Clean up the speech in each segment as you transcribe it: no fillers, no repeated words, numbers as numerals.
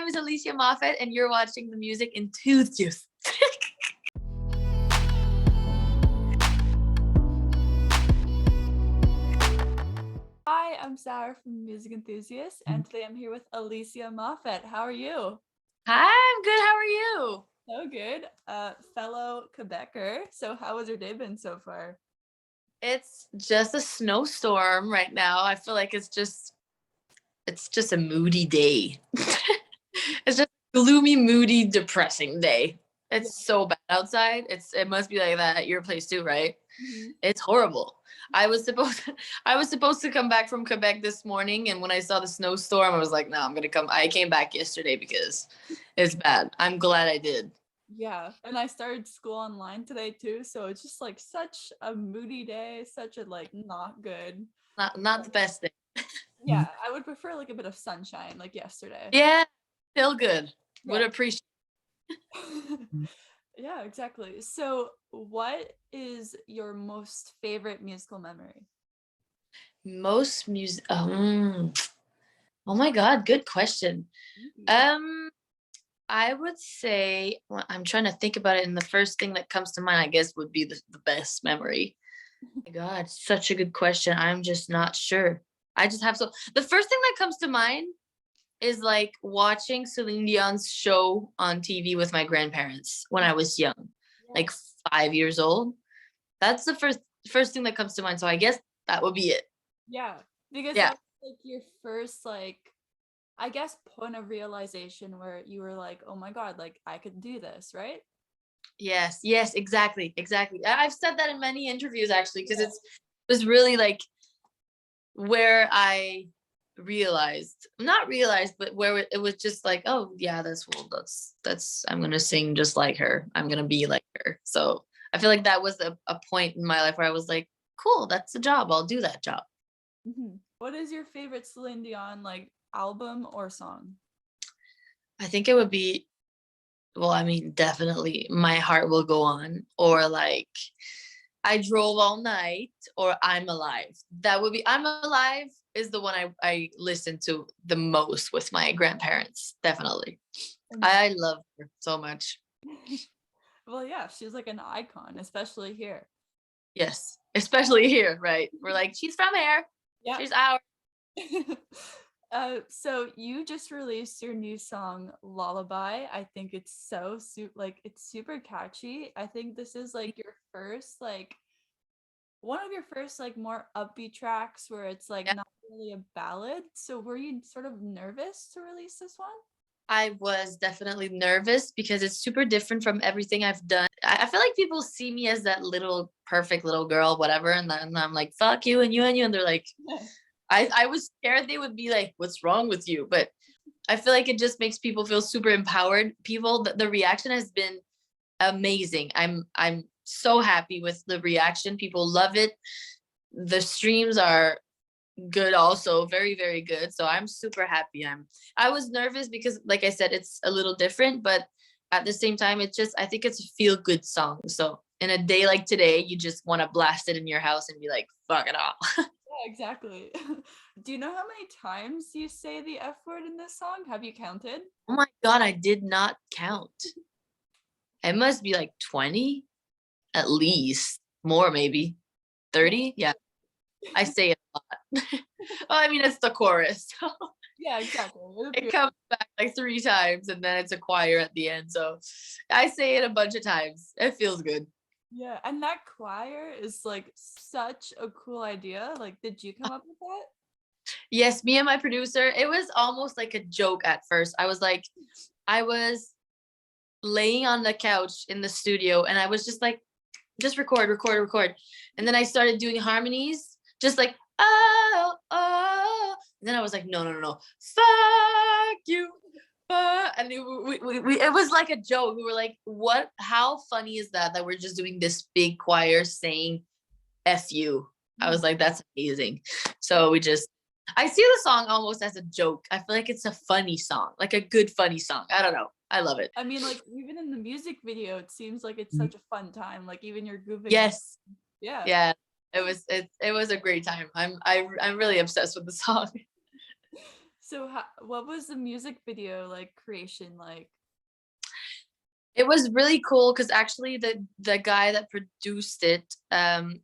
name is Alicia Moffet, and you're watching the Music Enthusiast. Hi, I'm Sarah from Music Enthusiast, and today I'm here with Alicia Moffet. How are you? Hi, I'm good. How are you? So good. Fellow Quebecer. So how has your day been so far? It's just a snowstorm right now. I feel like it's just a moody day. It's just a gloomy, moody, depressing day. It's so bad outside. It must be like that at your place too, right? Mm-hmm. It's horrible. I was supposed to come back from Quebec this morning, and when I saw the snowstorm, I was like, no, I'm gonna come. I came back yesterday because it's bad. I'm glad I did. Yeah, and I started school online today too, so it's just like such a moody day, such a like not good. Not the best thing. Yeah, I would prefer like a bit of sunshine like yesterday. Yeah, still good. Would Yeah. appreciate. Yeah, exactly. So what is your most favorite musical memory? Most music. Oh my God, good question. Yeah. I would say, well, I'm trying to think about it, and the first thing that comes to mind, I guess, would be the best memory. Oh my God, such a good question. I'm just not sure. I just have the first thing that comes to mind is like watching Celine Dion's show on TV with my grandparents when I was young, like 5 years old. That's the first thing that comes to mind. So I guess that would be it. Yeah, because Yeah. that's like your first like I guess point of realization where you were like, "Oh my God, like I could do this," right? Yes, exactly. I've said that in many interviews actually, because it was really like where I not realized, but where it was just like, oh yeah, that's I'm gonna sing just like her. I'm gonna be like her. So I feel like that was a point in my life where I was like, cool, that's the job. I'll do that job. Mm-hmm. What is your favorite Celine Dion like album or song? I think it would be, well, I mean, definitely My Heart Will Go On, or like I Drove All Night, or I'm Alive. That would be, I'm Alive is the one I listen to the most with my grandparents. Definitely. I love her so much. Well, yeah, she's like an icon, especially here. Yes. Especially here, right? We're like, she's from here. Yeah. She's ours. So you just released your new song Lullaby. I think it's it's super catchy. I think this is like your first like one of your first like more upbeat tracks where it's like Yeah. not really a ballad. So were you sort of nervous to release this one? I was definitely nervous because it's super different from everything I've done. I feel like people see me as that little perfect little girl, whatever, and then I'm like, fuck you and you and you, and they're like, I was scared they would be like, what's wrong with you? But I feel like it just makes people feel super empowered. The reaction has been amazing. I'm so happy with the reaction. People love it. The streams are good also, very, very good. So I'm super happy. I was nervous because like I said, it's a little different, but at the same time, I think it's a feel good song. So in a day like today, you just want to blast it in your house and be like, fuck it all. Yeah, exactly. Do you know how many times you say the F word in this song? Have you counted? Oh my God, I did not count. It must be like 20 at least, more maybe 30. Yeah, I say it a lot. Well, I mean, it's the chorus. So Yeah, exactly. it comes back like 3 times and then it's a choir at the end. So I say it a bunch of times. It feels good. Yeah, and that choir is like such a cool idea. Like, did you come up with that? Yes, me and my producer, it was almost like a joke at first. I was laying on the couch in the studio and I was just like, just record. And then I started doing harmonies, just like, oh, oh. And then I was like, no, fuck you. And it was like a joke. We were like, what? How funny is that we're just doing this big choir saying F you? I was like, that's amazing. So I see the song almost as a joke. I feel like it's a funny song, like a good funny song. I don't know. I love it. I mean, like, even in the music video, it seems like it's such a fun time. Like, even you're goofing. Yes. Yeah. Yeah. It was a great time. I'm really obsessed with the song. So what was the music video like creation like? It was really cool because actually the guy that produced it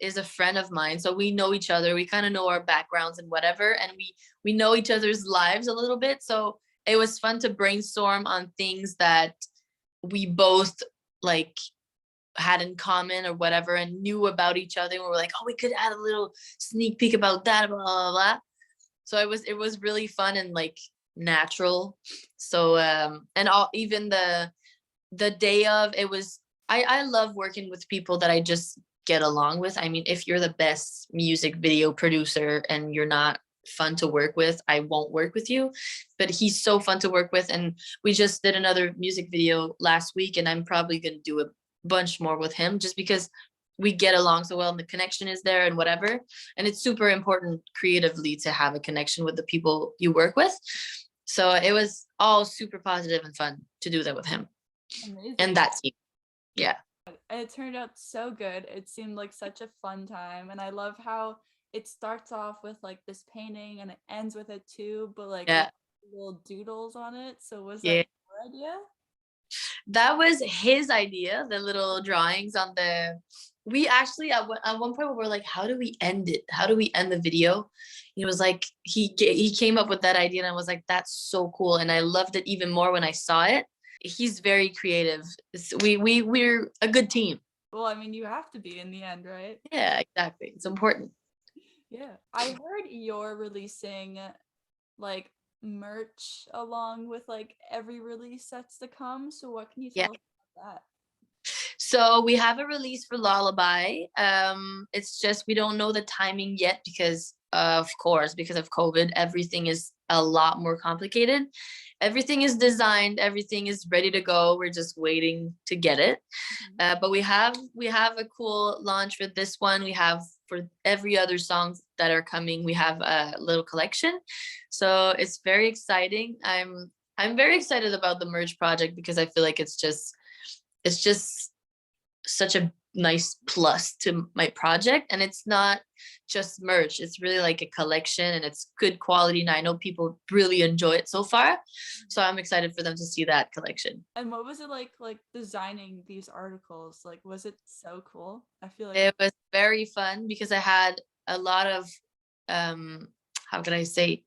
is a friend of mine. So we know each other. We kind of know our backgrounds and whatever, and we know each other's lives a little bit. So it was fun to brainstorm on things that we both like had in common or whatever and knew about each other. And we were like, oh, we could add a little sneak peek about that, blah blah blah. So it was really fun and like natural. So and all even the day of it was I love working with people that I just get along with. I mean, if you're the best music video producer and you're not fun to work with, I won't work with you. But he's so fun to work with, and we just did another music video last week, and I'm probably going to do a bunch more with him just because we get along so well and the connection is there and whatever. And it's super important creatively to have a connection with the people you work with. So it was all super positive and fun to do that with him. Amazing. And that team. Yeah. And it turned out so good. It seemed like such a fun time. And I love how it starts off with like this painting and it ends with it too, but like Yeah. little doodles on it. So was that Yeah. your idea? That was his idea, the little drawings on we actually at one point we were like, how do we end it? How do we end the video? He was like, he came up with that idea, and I was like, that's so cool. And I loved it even more when I saw it. He's very creative. We're a good team. Well, I mean, you have to be in the end, right? Yeah, exactly. It's important. Yeah. I heard you're releasing like merch along with like every release that's to come. So what can you Yeah. tell us about that? So we have a release for Lullaby. It's just we don't know the timing yet because of course, because of COVID, everything is a lot more complicated. Everything is designed, everything is ready to go. We're just waiting to get it. But we have a cool launch with this one. We have for every other songs that are coming, we have a little collection. So it's very exciting. I'm very excited about the merch project because I feel like it's just such a nice plus to my project, and it's not just merch, it's really like a collection and it's good quality, and I know people really enjoy it so far, so I'm excited for them to see that collection. And what was it like designing these articles? Like, was it so cool? I feel like It was very fun because I had a lot of how can I say,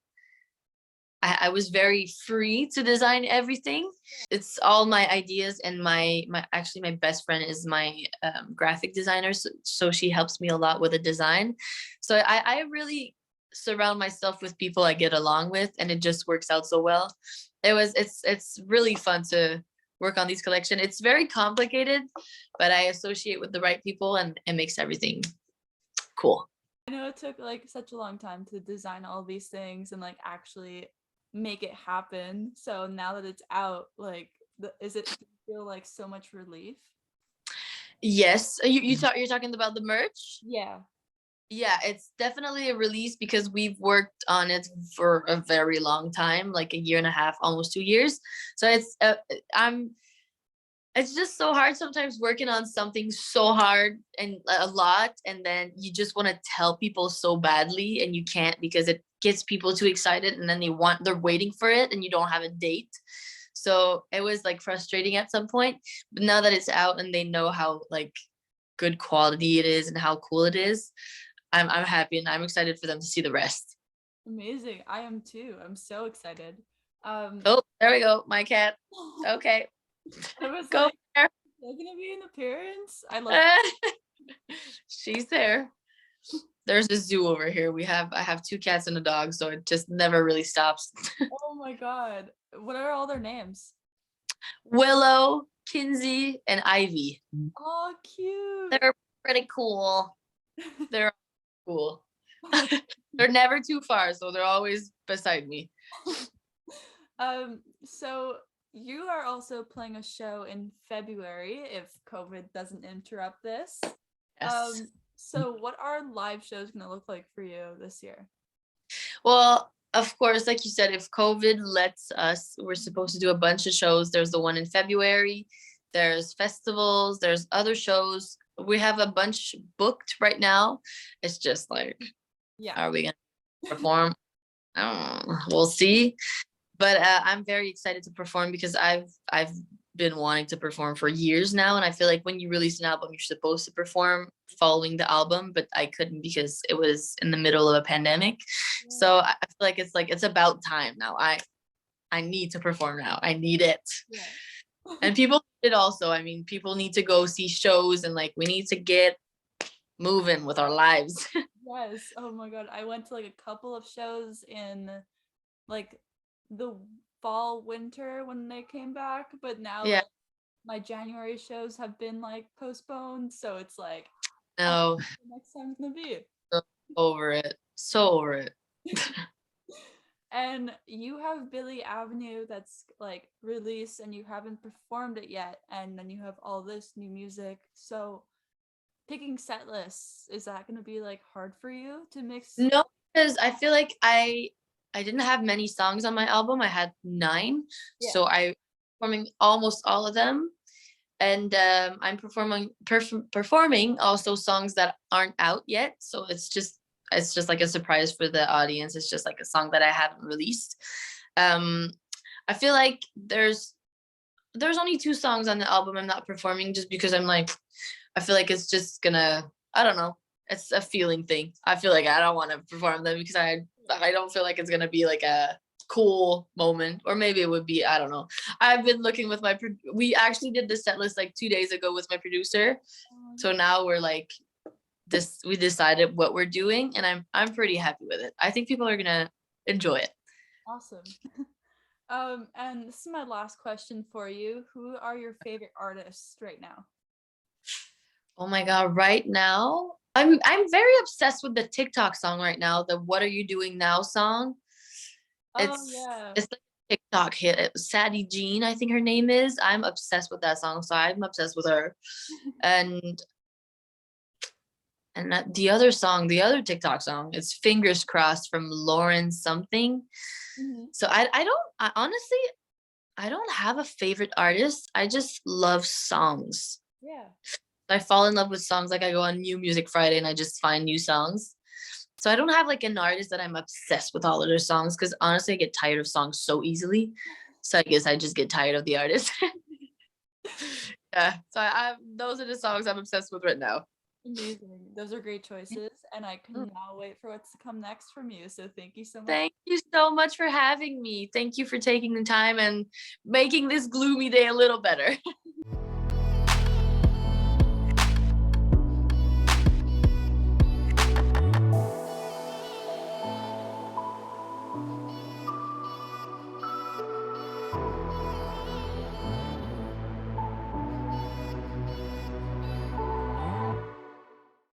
I was very free to design everything. It's all my ideas, and my actually my best friend is my graphic designer, so she helps me a lot with the design. So I really surround myself with people I get along with, and it just works out so well. It's really fun to work on these collection. It's very complicated, but I associate with the right people, and it makes everything cool. I know it took like such a long time to design all these things and like actually make it happen. So now that it's out, like, is it, do you feel like so much relief? Yes, you're talking about the merch. Yeah. Yeah, it's definitely a release because we've worked on it for a very long time, like a year and a half, almost 2 years. So I'm it's just so hard sometimes working on something so hard and a lot, and then you just want to tell people so badly and you can't because it gets people too excited, and then they're waiting for it and you don't have a date. So it was like frustrating at some point, but now that it's out and they know how like good quality it is and how cool it is, I'm happy and I'm excited for them to see the rest. Amazing. I am too. I'm so excited. Um, Oh, there we go, my cat. Okay, I was go like, there. they're gonna be an appearance. I love She's there. There's a zoo over here. I have two cats and a dog, so it just never really stops. Oh my god. What are all their names? Willow, Kinsey, and Ivy. Oh, cute. They're pretty cool. They're cool. They're never too far, so they're always beside me. So you are also playing a show in February if COVID doesn't interrupt this. Yes. So what are live shows gonna look like for you this year? Well, of course, like you said, if COVID lets us, we're supposed to do a bunch of shows. There's the one in February, there's festivals, there's other shows. We have a bunch booked right now. It's just like, Yeah. are we gonna perform? I don't know. We'll see. But I'm very excited to perform because I've been wanting to perform for years now, and I feel like when you release an album, you're supposed to perform following the album, but I couldn't because it was in the middle of a pandemic. So Yeah. I feel like it's about time now. I need to perform now. I need it. Yeah. And people need it also. I mean, people need to go see shows, and like we need to get moving with our lives. Yes. Oh my God. I went to like a couple of shows in like the fall, winter when they came back, but now Yeah. like my January shows have been like postponed, so it's like I don't No, know what the next time's gonna be. so over it. So over it. And you have Billy Avenue that's like released and you haven't performed it yet, and then you have all this new music. So picking set lists, is that gonna be like hard for you to mix? No, because I feel like I didn't have many songs on my album. I had 9, Yeah. so I performing almost all of them, and I'm performing also songs that aren't out yet. So it's just like a surprise for the audience. It's just like a song that I haven't released. Um, I feel like there's only 2 songs on the album I'm not performing just because I'm like I feel like it's just gonna I don't know. It's a feeling thing. I feel like I don't want to perform them because I don't feel like it's gonna be like a cool moment, or maybe it would be. I don't know. I've been looking with we actually did the set list like 2 days ago with my producer, so now we're like this. We decided what we're doing, and I'm pretty happy with it. I think people are gonna enjoy it. Awesome. And this is my last question for you. Who are your favorite artists right now? Oh my god! Right now, I'm very obsessed with the TikTok song right now. The "What Are You Doing Now" song. Oh yeah. It's like a TikTok hit. Sadie Jean, I think her name is. I'm obsessed with that song, so I'm obsessed with her. And the other song, the other TikTok song, it's "Fingers Crossed" from Lauren something. Mhm. So I honestly I don't have a favorite artist. I just love songs. Yeah. I fall in love with songs. Like I go on New Music Friday and I just find new songs. So I don't have like an artist that I'm obsessed with all of their songs because honestly I get tired of songs so easily. So I guess I just get tired of the artist. Yeah. So I those are the songs I'm obsessed with right now. Amazing. Those are great choices, and I Mm. cannot wait for what's to come next from you. So thank you so much. Thank you so much for having me. Thank you for taking the time and making this gloomy day a little better.